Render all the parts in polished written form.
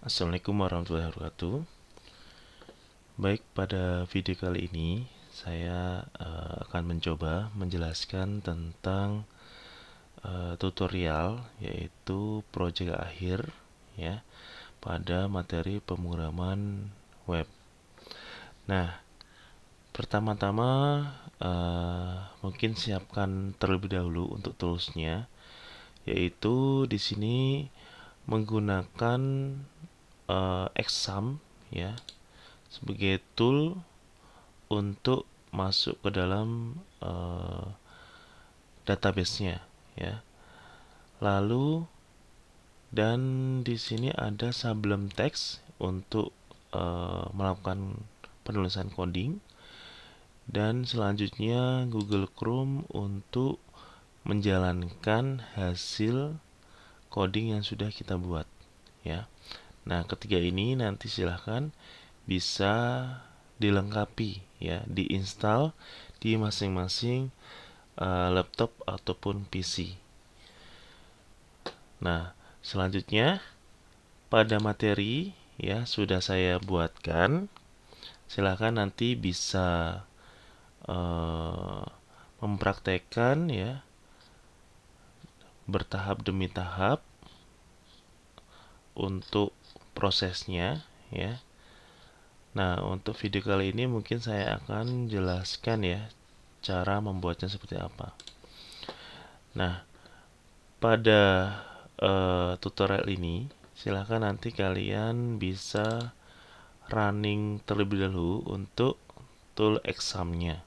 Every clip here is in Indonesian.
Assalamualaikum warahmatullahi wabarakatuh. Baik, pada video kali ini saya akan mencoba menjelaskan tentang tutorial yaitu proyek akhir ya pada materi pemrograman web. Nah, pertama-tama mungkin siapkan terlebih dahulu untuk toolsnya, yaitu di sini menggunakan Exam ya sebagai tool untuk masuk ke dalam database-nya ya. Lalu dan di sini ada Sublime Text untuk melakukan penulisan coding, dan selanjutnya Google Chrome untuk menjalankan hasil coding yang sudah kita buat ya. Nah, ketiga ini nanti silahkan bisa dilengkapi ya, diinstal di masing-masing laptop ataupun PC. Nah, selanjutnya pada materi ya sudah saya buatkan. Silahkan nanti bisa mempraktekkan ya bertahap demi tahap untuk prosesnya ya. Nah, untuk video kali ini mungkin saya akan jelaskan ya cara membuatnya seperti apa. Nah, pada tutorial ini silahkan nanti kalian bisa running terlebih dahulu untuk tool examnya.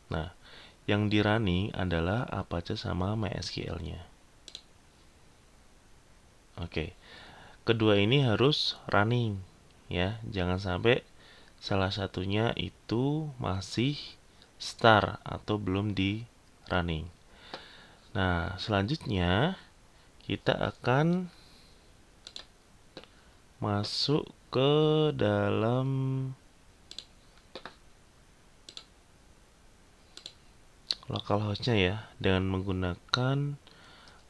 Nah, yang di running adalah Apache sama MySQL-nya. Oke, kedua ini harus running ya, jangan sampai salah satunya itu masih start atau belum di running. Nah, selanjutnya kita akan masuk ke dalam localhost-nya ya, dengan menggunakan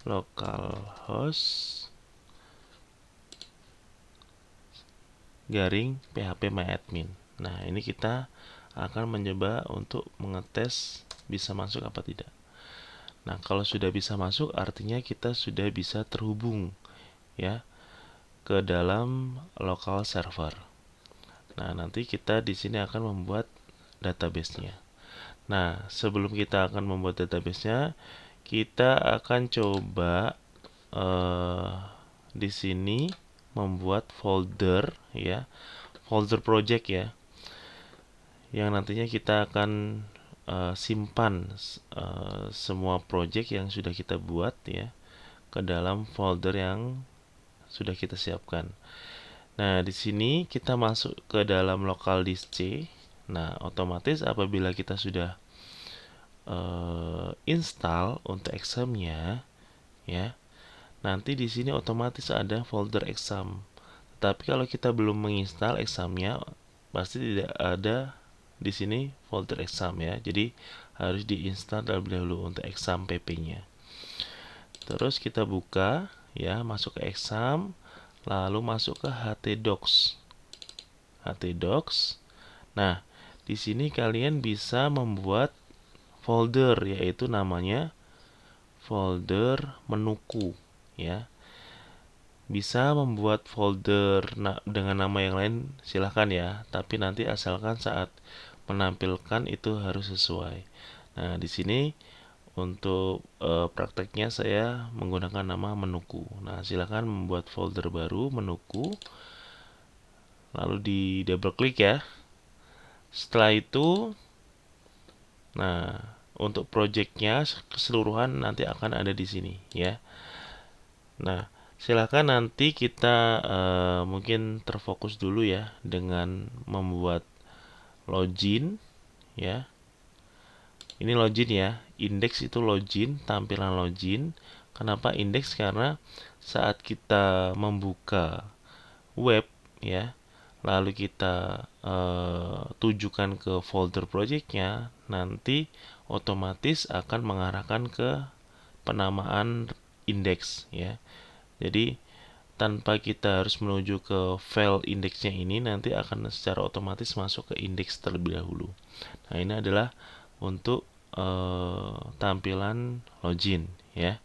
localhost garing phpMyAdmin. Nah, ini kita akan mencoba untuk mengetes bisa masuk apa tidak. Nah, kalau sudah bisa masuk artinya kita sudah bisa terhubung ya ke dalam local server. Nah, nanti kita di sini akan membuat database-nya. Nah, sebelum kita akan membuat database-nya, kita akan coba di sini membuat folder ya, folder project ya, yang nantinya kita akan simpan semua project yang sudah kita buat ya ke dalam folder yang sudah kita siapkan. Nah, di sini kita masuk ke dalam local disk C. Nah, otomatis apabila kita sudah install untuk examnya ya, nanti di sini otomatis ada folder exam. Tapi kalau kita belum menginstal examnya, pasti tidak ada di sini folder exam ya. Jadi harus diinstal terlebih dahulu untuk exam pp-nya. Terus kita buka ya, masuk ke exam, lalu masuk ke htdocs. Nah, di sini kalian bisa membuat folder, yaitu namanya folder menuku ya. Bisa membuat folder dengan nama yang lain silahkan ya, tapi nanti asalkan saat menampilkan itu harus sesuai. Nah, di sini untuk prakteknya saya menggunakan nama menuku. Nah, silahkan membuat folder baru menuku, lalu di double klik ya. Setelah itu, nah, untuk projectnya keseluruhan nanti akan ada di sini ya. Nah, silakan nanti kita mungkin terfokus dulu ya dengan membuat login ya. Ini login ya, indeks itu login, tampilan login. Kenapa indeks? Karena saat kita membuka web ya, lalu kita tujukan ke folder projectnya, nanti otomatis akan mengarahkan ke penamaan indeks ya. Jadi tanpa kita harus menuju ke file indeksnya ini, nanti akan secara otomatis masuk ke indeks terlebih dahulu. Nah, ini adalah untuk tampilan login ya.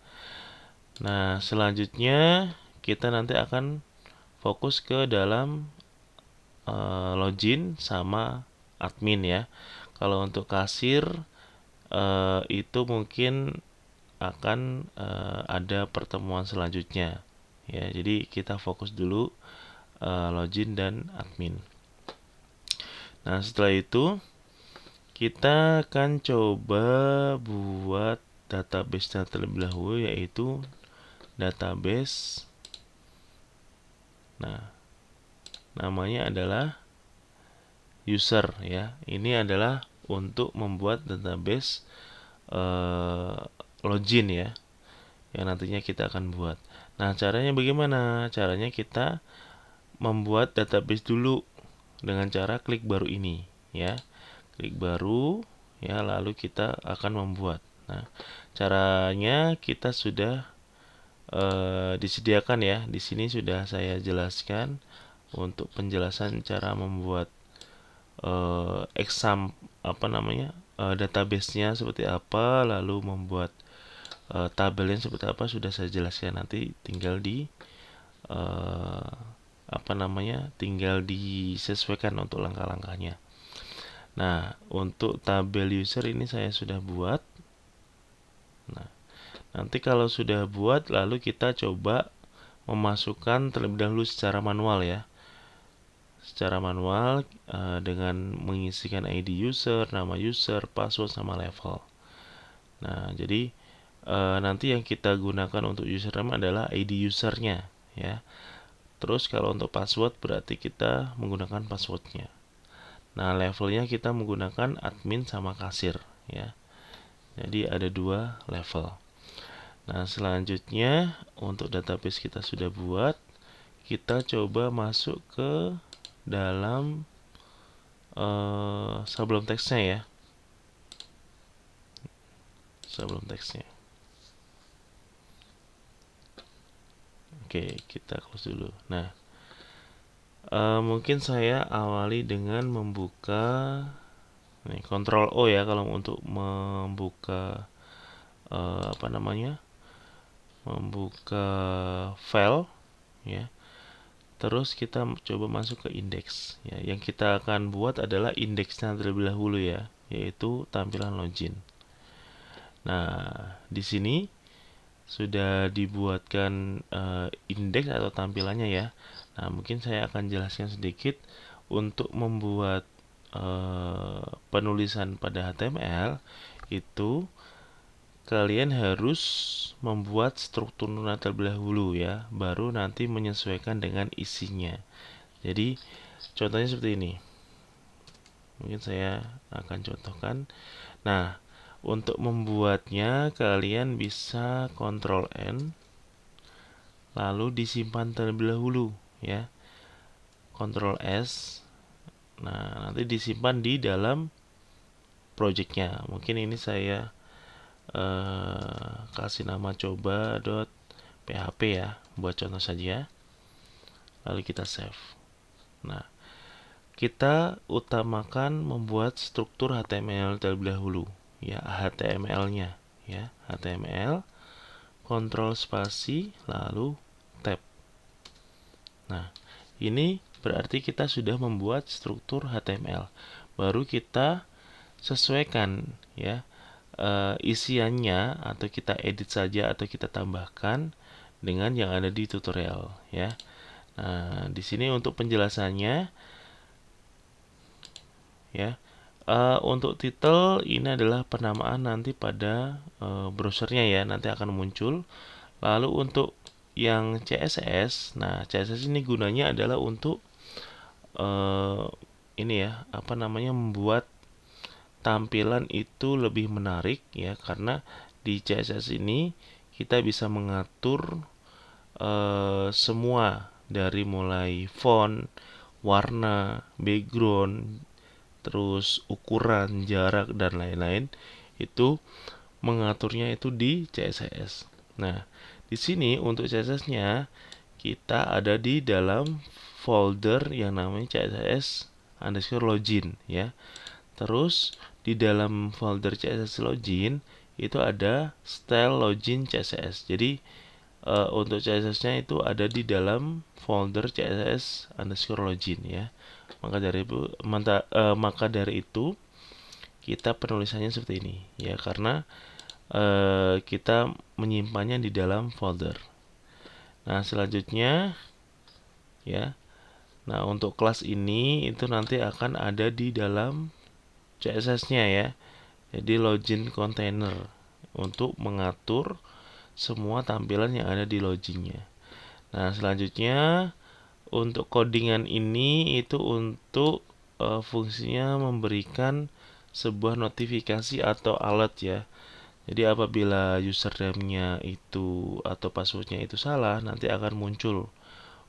Nah, selanjutnya kita nanti akan fokus ke dalam login sama admin ya. Kalau untuk kasir itu mungkin akan ada pertemuan selanjutnya ya. Jadi kita fokus dulu login dan admin. Nah, setelah itu kita akan coba buat database terlebih dahulu, yaitu database. Nah, namanya adalah user ya. Ini adalah untuk membuat database login ya, yang nantinya kita akan buat. Nah, caranya bagaimana? Caranya kita membuat database dulu dengan cara klik baru ini ya. Klik baru ya, lalu kita akan membuat. Nah, caranya kita sudah disediakan ya. Di sini sudah saya jelaskan untuk penjelasan cara membuat database-nya seperti apa, lalu membuat tabelnya seperti apa, sudah saya jelaskan. Nanti tinggal tinggal disesuaikan untuk langkah-langkahnya. Nah, untuk tabel user ini saya sudah buat. Nah, nanti kalau sudah buat, lalu kita coba memasukkan terlebih dahulu secara manual ya. Secara manual dengan mengisikan ID user, nama user, password, sama level. Nah, jadi nanti yang kita gunakan untuk username adalah ID usernya ya. Terus kalau untuk password berarti kita menggunakan passwordnya. Nah, levelnya kita menggunakan admin sama kasir ya. Jadi ada 2 level. Nah, selanjutnya untuk database kita sudah buat, kita coba masuk ke dalam sebelum teksnya ya. Sebelum teksnya. Oke, kita close dulu. Nah, mungkin saya awali dengan membuka Ctrl O ya kalau untuk membuka membuka file ya. Terus kita coba masuk ke indeks ya. Yang kita akan buat adalah indeksnya terlebih dahulu ya, yaitu tampilan login. Nah, di sini sudah dibuatkan indeks atau tampilannya ya. Nah, mungkin saya akan jelaskan sedikit untuk membuat penulisan pada HTML itu kalian harus membuat strukturnya terlebih dahulu ya, baru nanti menyesuaikan dengan isinya. Jadi contohnya seperti ini. Mungkin saya akan contohkan. Nah, untuk membuatnya kalian bisa Ctrl N lalu disimpan terlebih dahulu ya. Ctrl S. Nah, nanti disimpan di dalam projectnya. Mungkin ini saya kasih nama coba.php ya, buat contoh saja. Lalu kita save. Nah, kita utamakan membuat struktur HTML terlebih dahulu ya, HTML-nya ya. HTML, Ctrl spasi lalu tab. Nah, ini berarti kita sudah membuat struktur HTML. Baru kita sesuaikan ya isiannya, atau kita edit saja atau kita tambahkan dengan yang ada di tutorial ya. Nah, di sini untuk penjelasannya ya. Untuk title ini adalah penamaan nanti pada browsernya ya, nanti akan muncul. Lalu untuk yang CSS, nah CSS ini gunanya adalah untuk membuat tampilan itu lebih menarik ya, karena di CSS ini kita bisa mengatur semua dari mulai font, warna, background, terus ukuran, jarak, dan lain-lain, itu mengaturnya itu di CSS. Nah, di sini untuk CSS-nya kita ada di dalam folder yang namanya CSS underscore login ya. Terus di dalam folder CSS login itu ada style login CSS. Jadi untuk CSS-nya itu ada di dalam folder CSS underscore login ya. Maka dari itu kita penulisannya seperti ini ya, karena kita menyimpannya di dalam folder. Nah, selanjutnya ya. Nah, untuk kelas ini itu nanti akan ada di dalam CSS-nya ya. Jadi login container untuk mengatur semua tampilan yang ada di login-nya. Nah, selanjutnya untuk codingan ini itu untuk fungsinya memberikan sebuah notifikasi atau alert ya. Jadi apabila username-nya itu atau password-nya itu salah, nanti akan muncul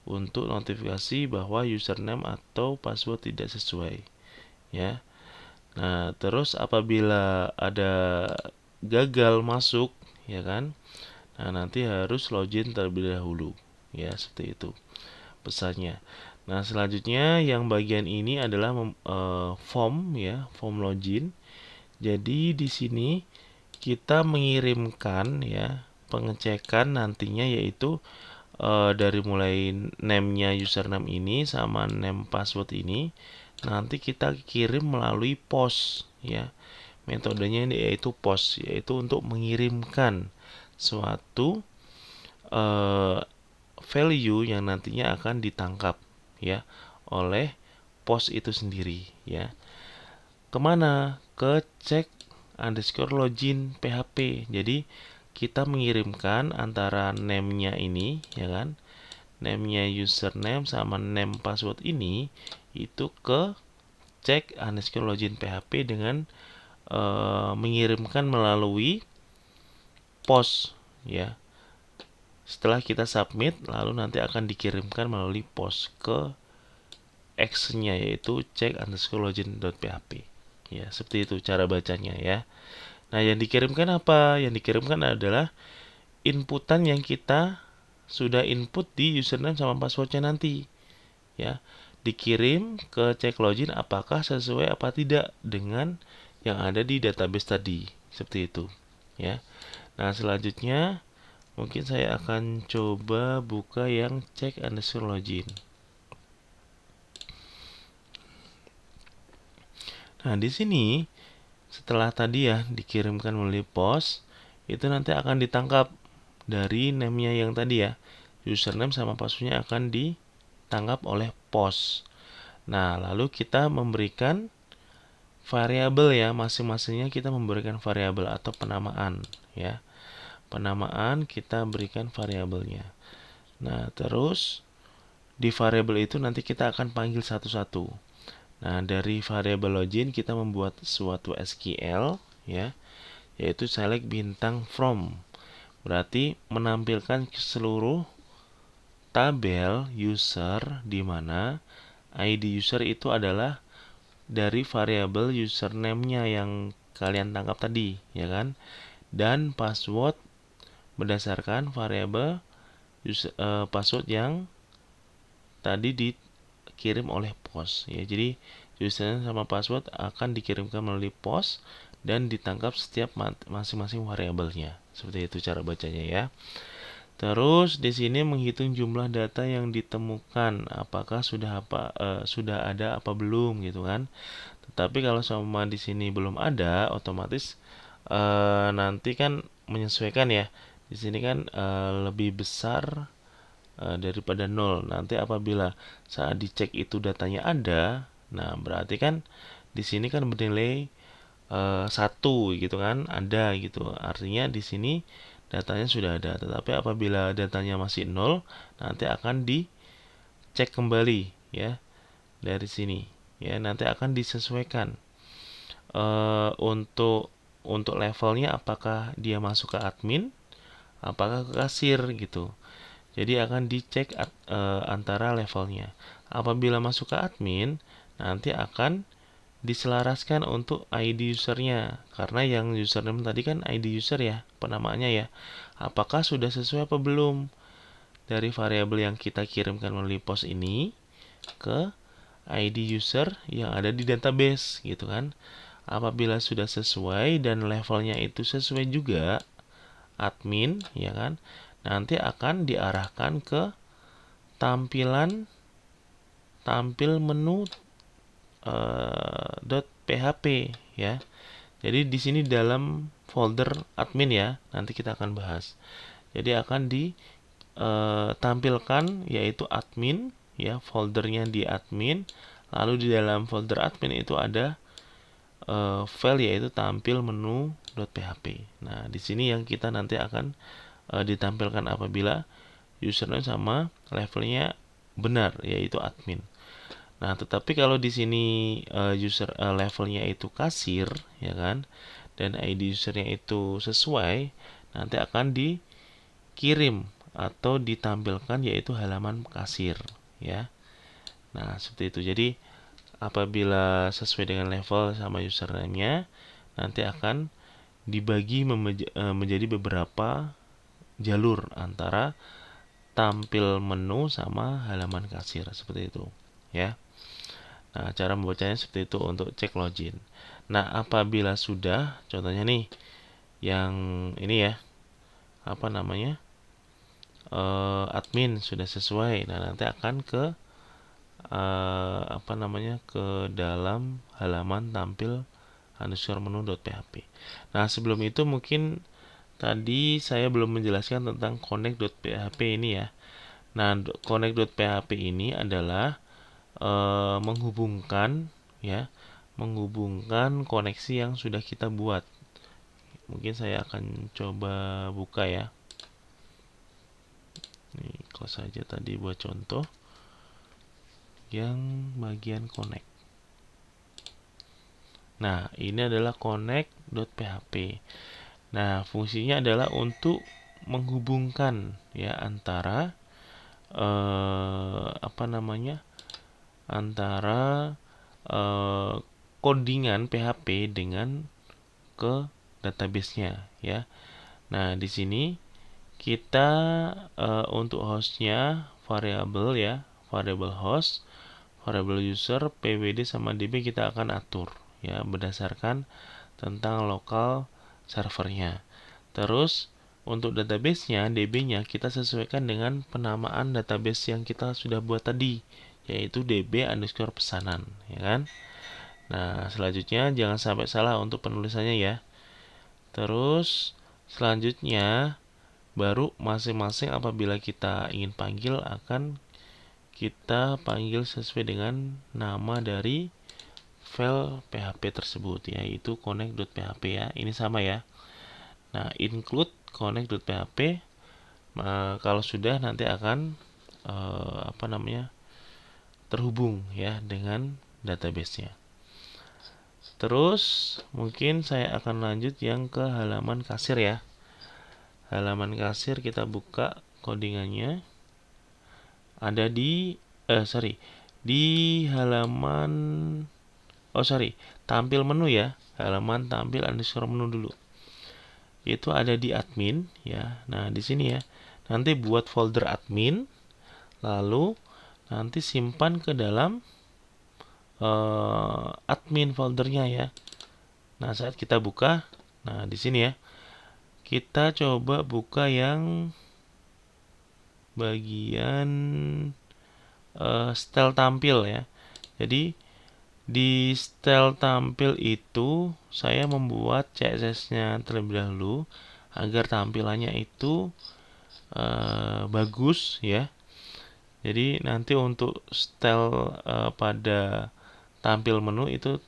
untuk notifikasi bahwa username atau password tidak sesuai ya. Nah, terus apabila ada gagal masuk ya kan, nah nanti harus login terlebih dahulu ya, seperti itu pesannya. Nah, selanjutnya yang bagian ini adalah form ya, form login. Jadi di sini kita mengirimkan ya pengecekan nantinya, yaitu dari mulai name-nya username ini sama name password ini nanti kita kirim melalui post ya. Metodenya ini yaitu post, yaitu untuk mengirimkan suatu value yang nantinya akan ditangkap ya oleh post itu sendiri ya. Kemana? Ke check underscore login PHP. Jadi kita mengirimkan antara name-nya ini ya kan, name-nya username sama name password ini itu ke check underscore login PHP dengan mengirimkan melalui post ya. Setelah kita submit, lalu nanti akan dikirimkan melalui post ke action-nya, yaitu check underscore login.php ya. Seperti itu cara bacanya ya. Nah, yang dikirimkan apa? Yang dikirimkan adalah inputan yang kita sudah input di username sama passwordnya nanti ya. Dikirim ke check login apakah sesuai apa tidak dengan yang ada di database tadi, seperti itu ya. Nah, selanjutnya mungkin saya akan coba buka yang check underscore login. Nah, di sini setelah tadi ya dikirimkan melalui post, itu nanti akan ditangkap dari name-nya yang tadi ya. Username sama passwordnya akan ditangkap oleh post. Nah, lalu kita memberikan variabel ya, masing-masingnya kita memberikan variabel atau penamaan ya. Penamaan kita berikan variabelnya. Nah, terus di variabel itu nanti kita akan panggil satu-satu. Nah, dari variabel login kita membuat suatu SQL ya, yaitu select bintang from. Berarti menampilkan seluruh tabel user di mana ID user itu adalah dari variabel username-nya yang kalian tangkap tadi, ya kan? Dan password berdasarkan variabel password yang tadi dikirim oleh post ya. Jadi username sama password akan dikirimkan melalui post dan ditangkap setiap masing-masing variabelnya. Seperti itu cara bacanya ya. Terus di sini menghitung jumlah data yang ditemukan, apakah sudah ada apa belum gitu kan. Tetapi kalau sama di sini belum ada, otomatis nanti kan menyesuaikan ya. Di sini kan lebih besar daripada 0. Nanti apabila saat dicek itu datanya ada, nah berarti kan di sini kan bernilai 1 gitu kan, ada gitu. Artinya di sini datanya sudah ada. Tetapi apabila datanya masih 0, nanti akan dicek kembali ya dari sini ya. Nanti akan disesuaikan untuk levelnya, apakah dia masuk ke admin, apakah ke kasir gitu. Jadi akan dicek antara levelnya. Apabila masuk ke admin, nanti akan diselaraskan untuk ID usernya, karena yang username tadi kan ID user ya, penamaannya ya. Apakah sudah sesuai apa belum dari variabel yang kita kirimkan melalui post ini ke ID user yang ada di database gitu kan. Apabila sudah sesuai dan levelnya itu sesuai juga admin ya kan, nanti akan diarahkan ke tampilan tampil menu .php ya. Jadi di sini dalam folder admin ya, nanti kita akan bahas. Jadi akan ditampilkan yaitu admin ya, foldernya di admin. Lalu di dalam folder admin itu ada file yaitu tampil menu.php. Nah, di sini yang kita nanti akan ditampilkan apabila username sama levelnya benar yaitu admin. Nah, tetapi kalau di sini levelnya itu kasir, ya kan, dan ID usernya itu sesuai, nanti akan dikirim atau ditampilkan yaitu halaman kasir, ya. Nah, seperti itu. Jadi, apabila sesuai dengan level sama username-nya, nanti akan dibagi menjadi beberapa jalur antara tampil menu sama halaman kasir, seperti itu, ya. Nah, cara membacanya seperti itu untuk cek login. Nah, apabila sudah, contohnya nih, yang ini ya, apa namanya, admin sudah sesuai. Nah, nanti akan ke apa namanya, ke dalam halaman tampil underscore menu.php. Nah, sebelum itu mungkin tadi saya belum menjelaskan tentang connect.php ini ya. Nah, connect.php ini adalah menghubungkan ya, menghubungkan koneksi yang sudah kita buat. Mungkin saya akan coba buka ya. Nih, close saja tadi buat contoh yang bagian connect. Nah, ini adalah connect.php. Nah, fungsinya adalah untuk menghubungkan ya antara apa namanya? Antara codingan PHP dengan ke database-nya ya. Nah, di sini kita untuk hostnya variabel ya, variabel host, variabel user, pwd sama db kita akan atur ya berdasarkan tentang lokal servernya. Terus untuk database-nya, db-nya kita sesuaikan dengan penamaan database yang kita sudah buat tadi, yaitu db underscore pesanan ya kan. Nah, selanjutnya jangan sampai salah untuk penulisannya ya. Terus selanjutnya baru masing-masing apabila kita ingin panggil akan kita panggil sesuai dengan nama dari file PHP tersebut yaitu connect.php ya. Ini sama ya. Nah, include connect.php kalau sudah nanti akan apa namanya? Terhubung ya dengan database-nya. Terus mungkin saya akan lanjut yang ke halaman kasir ya. Halaman kasir kita buka codingannya. Ada di di halaman tampil menu ya. Halaman tampil underscore menu dulu. Itu ada di admin ya. Nah, di sini ya. Nanti buat folder admin, lalu nanti simpan ke dalam admin foldernya ya. Nah, saat kita buka, nah di sini ya, kita coba buka yang bagian style tampil ya. Jadi di style tampil itu saya membuat CSS-nya terlebih dahulu agar tampilannya itu bagus ya. Jadi nanti untuk style pada tampil menu itu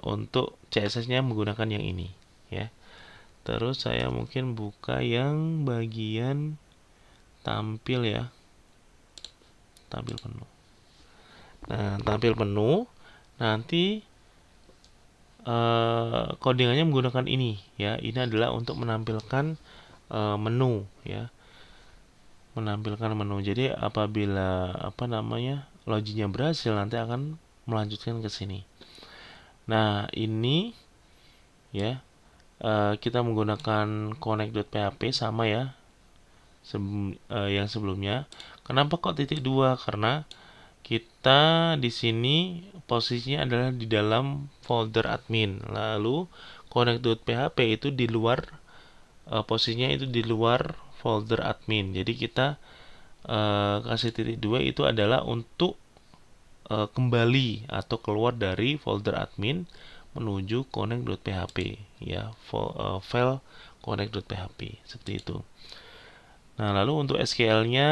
untuk CSS-nya menggunakan yang ini ya. Terus saya mungkin buka yang bagian tampil ya. Tampil menu. Nah, tampil menu nanti codingannya menggunakan ini ya. Ini adalah untuk menampilkan menu ya. menampilkan menu. Jadi apabila loginnya berhasil, nanti akan melanjutkan ke sini. Nah, ini ya kita menggunakan connect.php sama ya yang sebelumnya. Kenapa kok titik 2? Karena kita di sini posisinya adalah di dalam folder admin. Lalu connect.php itu di luar posisinya itu di luar folder admin. Jadi kita kasih titik 2 itu adalah untuk kembali atau keluar dari folder admin menuju connect.php ya, file connect.php seperti itu. Nah, lalu untuk SQL-nya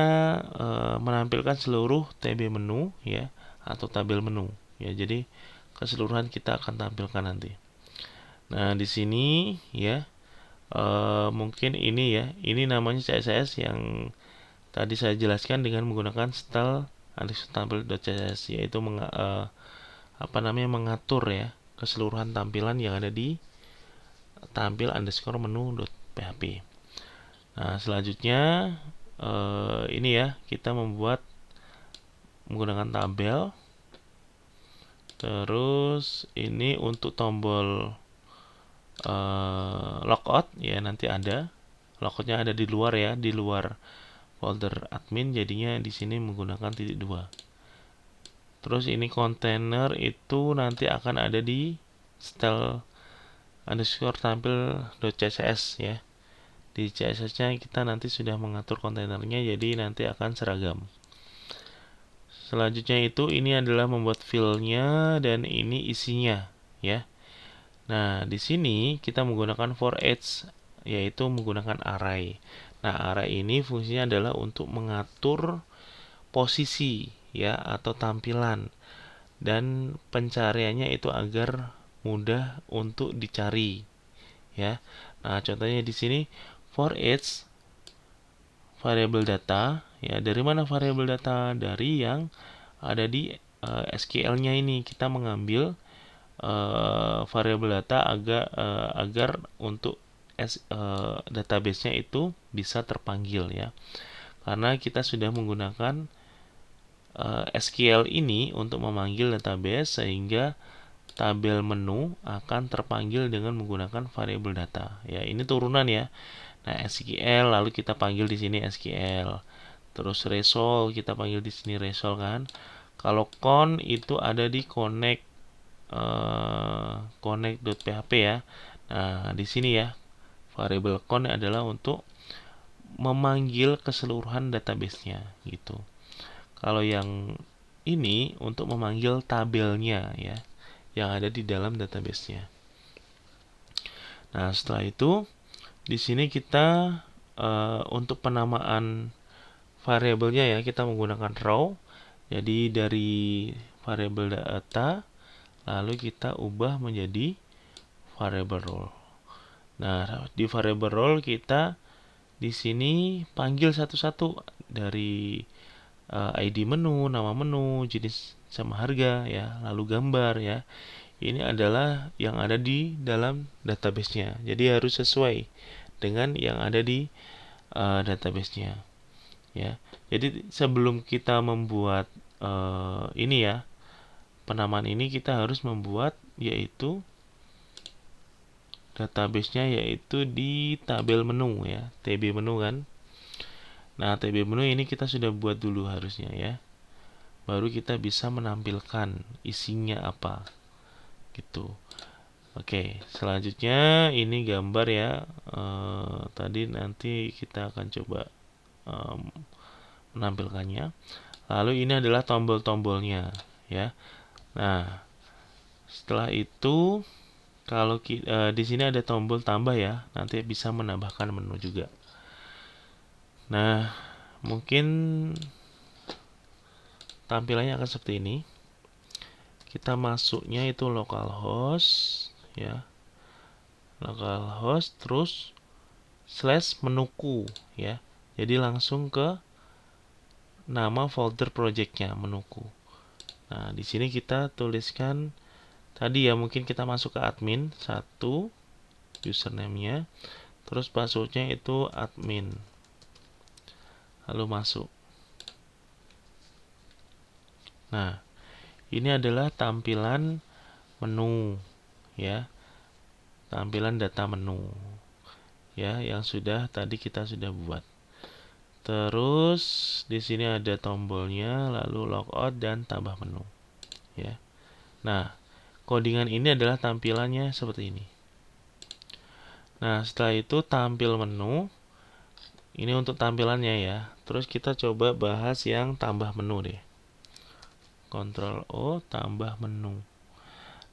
menampilkan seluruh TB menu ya atau tabel menu ya. Jadi keseluruhan kita akan tampilkan nanti. Nah, di sini ya mungkin ini ya, ini namanya CSS yang tadi saya jelaskan dengan menggunakan style tampil.css, yaitu mengatur ya keseluruhan tampilan yang ada di tampil underscore menu.php. Nah, selanjutnya ini ya, kita menggunakan tabel. Terus ini untuk tombol logout ya, nanti ada logoutnya ada di luar ya, di luar folder admin, jadinya di sini menggunakan titik 2. Terus ini kontainer itu nanti akan ada di style underscore tampil.css ya. Di CSS-nya kita nanti sudah mengatur kontainernya, jadi nanti akan seragam. Selanjutnya itu ini adalah membuat file-nya dan ini isinya ya. Nah, di sini kita menggunakan for each, yaitu menggunakan array. Nah, array ini fungsinya adalah untuk mengatur posisi ya atau tampilan, dan pencariannya itu agar mudah untuk dicari ya. Nah, contohnya di sini for each variable data ya. Dari mana variable data? Dari yang ada di SQL-nya ini. Kita mengambil variable data agar untuk database-nya itu bisa terpanggil ya. Karena kita sudah menggunakan SQL ini untuk memanggil database, sehingga tabel menu akan terpanggil dengan menggunakan variable data. Ya, ini turunan ya. Nah, SQL lalu kita panggil di sini SQL. Terus result kita panggil di sini result kan. Kalau con itu ada di connect.php ya. Nah, di sini ya variable con adalah untuk memanggil keseluruhan database-nya gitu. Kalau yang ini untuk memanggil tabelnya ya, yang ada di dalam database-nya. Nah, setelah itu di sini kita untuk penamaan variabelnya ya, kita menggunakan row. Jadi dari variable data lalu kita ubah menjadi variable role. Nah, di variable role kita di sini panggil satu-satu dari ID menu, nama menu, jenis sama harga ya, lalu gambar ya. Ini adalah yang ada di dalam database-nya. Jadi harus sesuai dengan yang ada di database-nya. Ya. Jadi sebelum kita membuat ini ya, penamaan ini kita harus membuat yaitu database-nya yaitu di tabel menu ya, TB menu kan. Nah, TB menu ini kita sudah buat dulu harusnya ya. Baru kita bisa menampilkan isinya apa gitu. Oke, selanjutnya ini gambar ya. Tadi nanti kita akan coba menampilkannya. Lalu ini adalah tombol-tombolnya ya. Nah, setelah itu kalau di sini ada tombol tambah ya, nanti bisa menambahkan menu juga. Nah, mungkin tampilannya akan seperti ini. Kita masuknya itu localhost ya, localhost terus slash menuku ya. Jadi langsung ke nama folder projectnya, menuku. Nah, di sini kita tuliskan tadi ya, mungkin kita masuk ke admin 1, username-nya, terus passwordnya itu admin. lalu masuk. Nah, ini adalah tampilan menu ya. Tampilan data menu ya yang tadi kita sudah buat. Terus di sini ada tombolnya, lalu logout dan tambah menu ya. Nah, codingan ini adalah tampilannya seperti ini. Nah, setelah itu tampil menu. Ini untuk tampilannya ya. Terus kita coba bahas yang tambah menu deh. Ctrl O, tambah menu.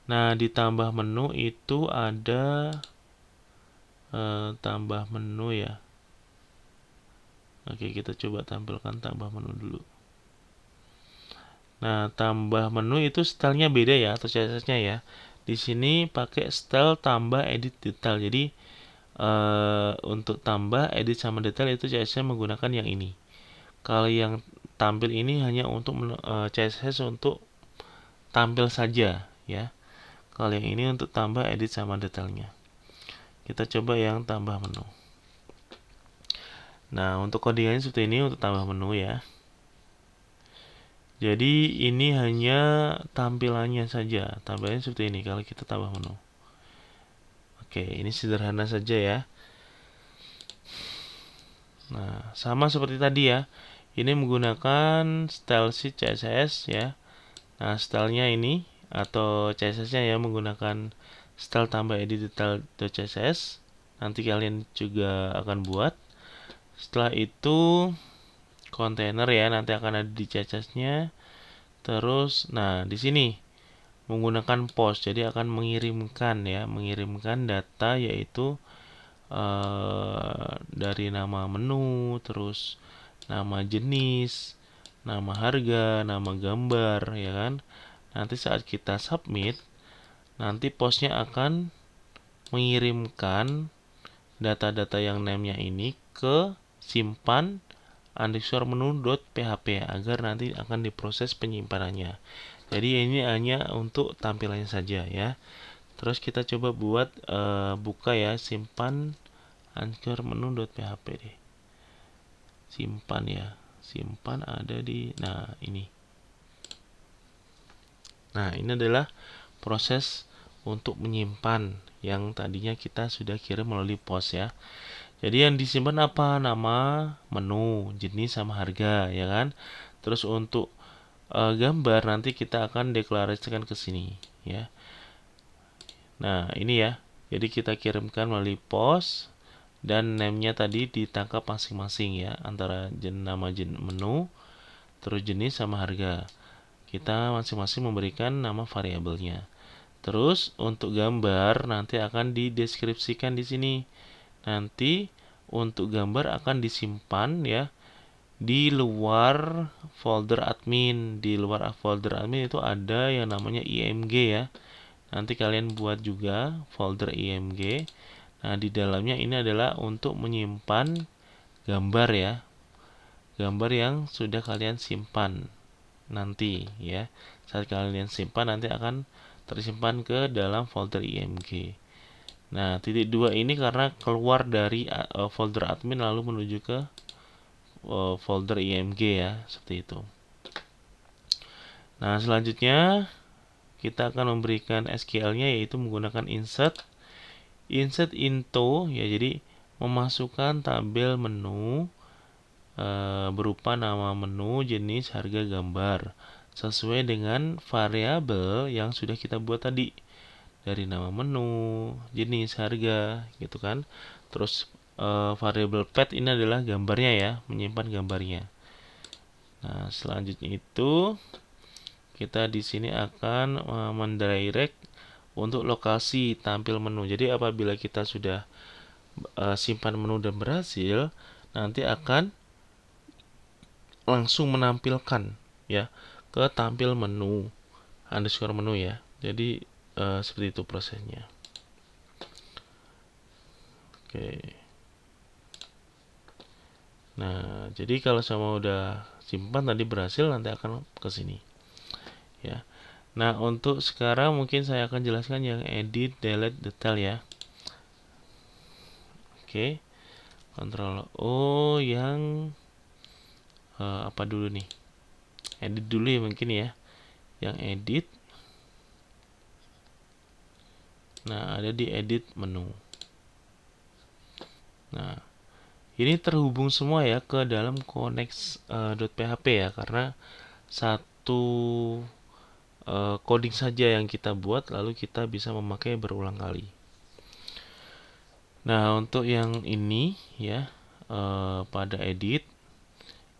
Nah, di tambah menu itu ada tambah menu ya. Oke, kita coba tampilkan tambah menu dulu. Nah, tambah menu itu stylenya beda ya, atau CSS-nya ya. Di sini pakai style tambah edit detail. Jadi untuk tambah, edit sama detail itu CSS menggunakan yang ini. Kalau yang tampil ini hanya untuk CSS untuk tampil saja ya. Kalau yang ini untuk tambah, edit sama detailnya. Kita coba yang tambah menu. Nah, untuk codingannya seperti ini untuk tambah menu ya. Jadi ini hanya tampilannya saja. Tampilannya seperti ini kalau kita tambah menu. Oke, ini sederhana saja ya. Nah, sama seperti tadi ya. Ini menggunakan style sheet CSS ya. Nah, stylenya ini atau CSS-nya ya menggunakan style tambah edit detail CSS. Nanti kalian juga akan buat. Setelah itu kontainer ya, nanti akan ada di CSS-nya. Terus, nah di sini menggunakan post, jadi akan mengirimkan ya, mengirimkan data yaitu dari nama menu, terus nama jenis, nama harga, nama gambar, ya kan. Nanti saat kita submit, nanti postnya akan mengirimkan data-data yang name-nya ini ke simpan underscore menu.php agar nanti akan diproses penyimpanannya. Jadi ini hanya untuk tampilannya saja ya. Terus kita coba buat buka ya, simpan underscore menu.php deh. Simpan ya, simpan ada di, nah ini. Nah, ini adalah proses untuk menyimpan yang tadinya kita sudah kirim melalui post ya. Jadi yang disimpan apa? Nama, menu, jenis sama harga ya kan. Terus untuk gambar nanti kita akan deklarasikan ke sini ya. Nah, ini ya. Jadi kita kirimkan melalui post dan name-nya tadi ditangkap masing-masing ya, antara nama menu, terus jenis sama harga. Kita masing-masing memberikan nama variabelnya. Terus untuk gambar nanti akan dideskripsikan di sini. Nanti untuk gambar akan disimpan ya di luar folder admin. Di luar folder admin itu ada yang namanya img ya. Nanti kalian buat juga folder img. Nah, di dalamnya ini adalah untuk menyimpan gambar ya. Gambar yang sudah kalian simpan nanti ya. Saat kalian simpan nanti akan tersimpan ke dalam folder img. Nah, titik 2 ini karena keluar dari folder admin lalu menuju ke folder img ya, seperti itu. Nah, selanjutnya kita akan memberikan SQL-nya yaitu menggunakan insert into ya, jadi memasukkan tabel menu berupa nama menu, jenis, harga, gambar sesuai dengan variabel yang sudah kita buat tadi, dari nama menu, jenis, harga gitu kan. Terus variabel path ini adalah gambarnya ya, menyimpan gambarnya. Nah, selanjutnya itu kita di sini akan mendirect untuk lokasi tampil menu. Jadi apabila kita sudah simpan menu dan berhasil, nanti akan langsung menampilkan ya ke tampil menu underscore menu ya. Jadi seperti itu prosesnya. Oke. Nah, jadi kalau sama udah simpan tadi berhasil, nanti akan ke sini ya. Nah, untuk sekarang mungkin saya akan jelaskan yang edit delete detail ya. Oke. Ctrl O yang apa dulu nih? Edit dulu ya mungkin ya. Yang edit. Nah, ada di edit menu. Nah, ini terhubung semua ya ke dalam connect.php ya, karena satu coding saja yang kita buat lalu kita bisa memakai berulang kali. Nah, untuk yang ini ya, pada edit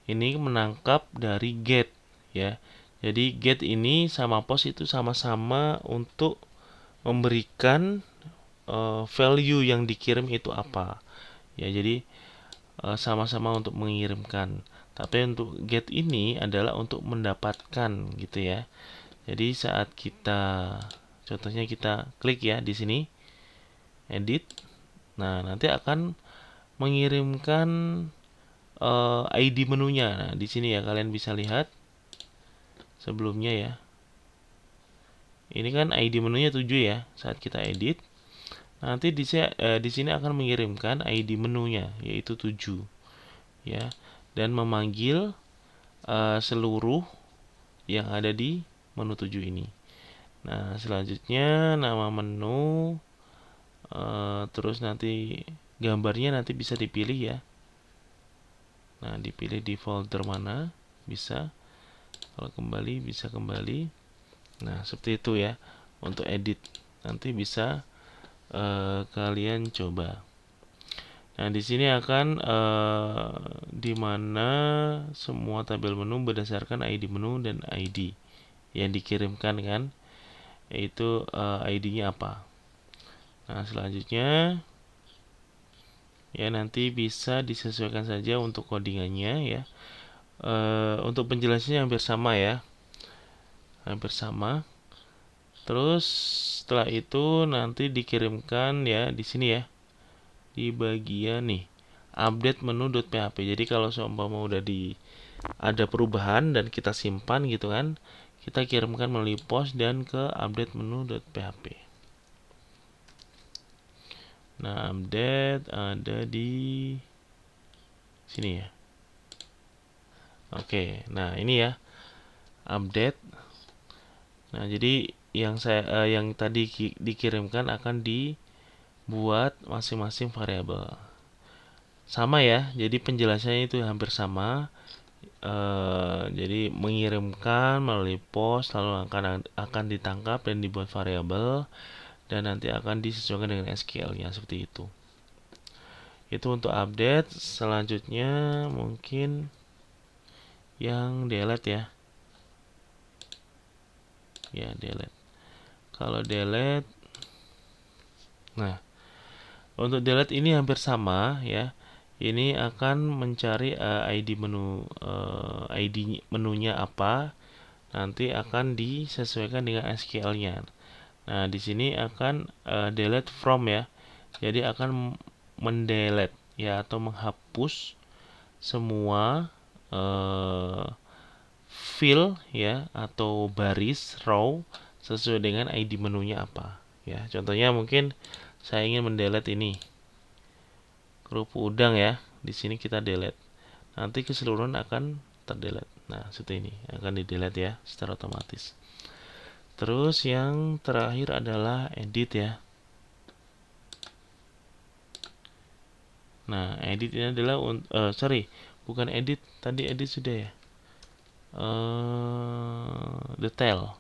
ini menangkap dari get ya. Jadi get ini sama post itu sama-sama untuk memberikan value yang dikirim itu apa. Ya, jadi sama-sama untuk mengirimkan. Tapi untuk get ini adalah untuk mendapatkan gitu ya. Jadi saat kita contohnya kita klik ya di sini edit. Nah, nanti akan mengirimkan ID menunya. Nah, di sini ya kalian bisa lihat sebelumnya ya. Ini kan ID menunya 7 ya saat kita edit. Nanti di sini akan mengirimkan ID menunya yaitu 7 ya, dan memanggil seluruh yang ada di menu 7 ini. Nah, selanjutnya nama menu, terus nanti gambarnya nanti bisa dipilih ya. Nah, dipilih di folder mana bisa. Kalau kembali bisa kembali. Nah, seperti itu ya untuk edit. Nanti bisa kalian coba. Nah, di sini akan di mana semua tabel menu berdasarkan ID menu dan ID yang dikirimkan kan, yaitu ID-nya apa. Nah, selanjutnya ya nanti bisa disesuaikan saja untuk codingannya ya. Untuk penjelasannya hampir sama ya, hampir sama. Terus setelah itu nanti dikirimkan ya di sini ya, di bagian nih update menu.php. Jadi kalau seumpama udah ada perubahan dan kita simpan gitu kan, kita kirimkan melalui post dan ke update menu.php. Nah, update ada di sini ya. Oke, nah ini ya update. Nah, jadi yang tadi dikirimkan akan dibuat masing-masing variabel. Sama ya, jadi penjelasannya itu hampir sama. Jadi mengirimkan melalui post lalu akan ditangkap dan dibuat variabel dan nanti akan disesuaikan dengan SQL-nya seperti itu. Itu untuk update. Selanjutnya mungkin yang delete ya. Ya, delete. Kalau delete, nah untuk delete ini hampir sama ya. Ini akan mencari ID ID menunya apa, nanti akan disesuaikan dengan SQL-nya. Nah, di sini akan delete from ya. Jadi akan mendelete ya atau menghapus semua field ya atau baris row sesuai dengan ID menunya apa ya. Contohnya mungkin saya ingin mendelete ini kerupuk udang ya. Di sini kita delete. Nanti keseluruhan akan terdelete. Nah, seperti ini akan di-delete ya secara otomatis. Terus yang terakhir adalah edit ya. Nah, edit ini adalah bukan edit, tadi edit sudah ya. Detail.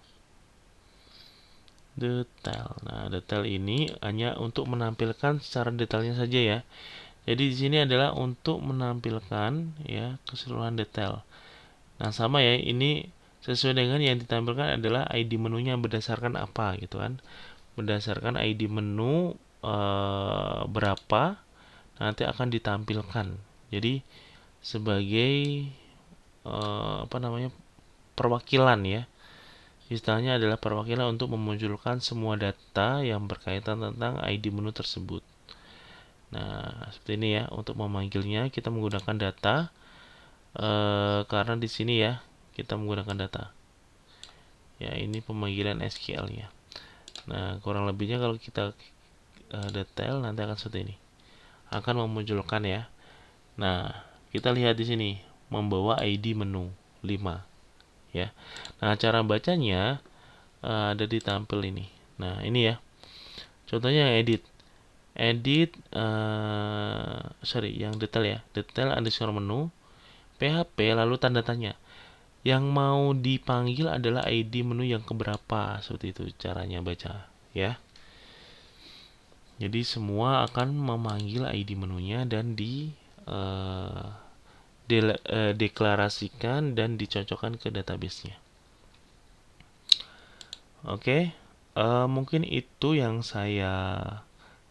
Nah, detail ini hanya untuk menampilkan secara detailnya saja ya. Jadi di sini adalah untuk menampilkan ya keseluruhan detail. Nah, sama ya, ini sesuai dengan yang ditampilkan adalah ID menunya berdasarkan apa gitu kan. Berdasarkan ID menu berapa nanti akan ditampilkan. Jadi sebagai perwakilan ya. Istilahnya adalah perwakilan untuk memunculkan semua data yang berkaitan tentang ID menu tersebut. Nah, seperti ini ya. Untuk memanggilnya kita menggunakan data karena di sini ya kita menggunakan data. Ya, ini pemanggilan SQL-nya. Nah, kurang lebihnya kalau kita detail nanti akan seperti ini. Akan memunculkan ya. Nah, kita lihat di sini membawa ID menu 5 ya. Nah, cara bacanya ada di tampil ini. Nah, ini ya. Contohnya yang edit yang detail ya, detail underscore menu PHP lalu tanda tanya. Yang mau dipanggil adalah ID menu yang keberapa, seperti itu caranya baca ya. Jadi semua akan memanggil ID menunya dan deklarasikan dan dicocokkan ke database-nya. Oke, mungkin itu yang saya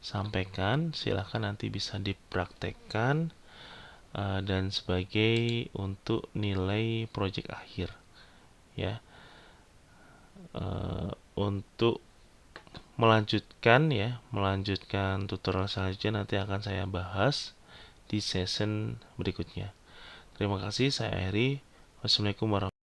sampaikan. Silahkan nanti bisa dipraktekkan dan sebagai untuk nilai project akhir ya. Untuk melanjutkan tutorial selanjutnya nanti akan saya bahas di session berikutnya. Terima kasih, saya Heri. Wassalamualaikum warahmatullahi wabarakatuh.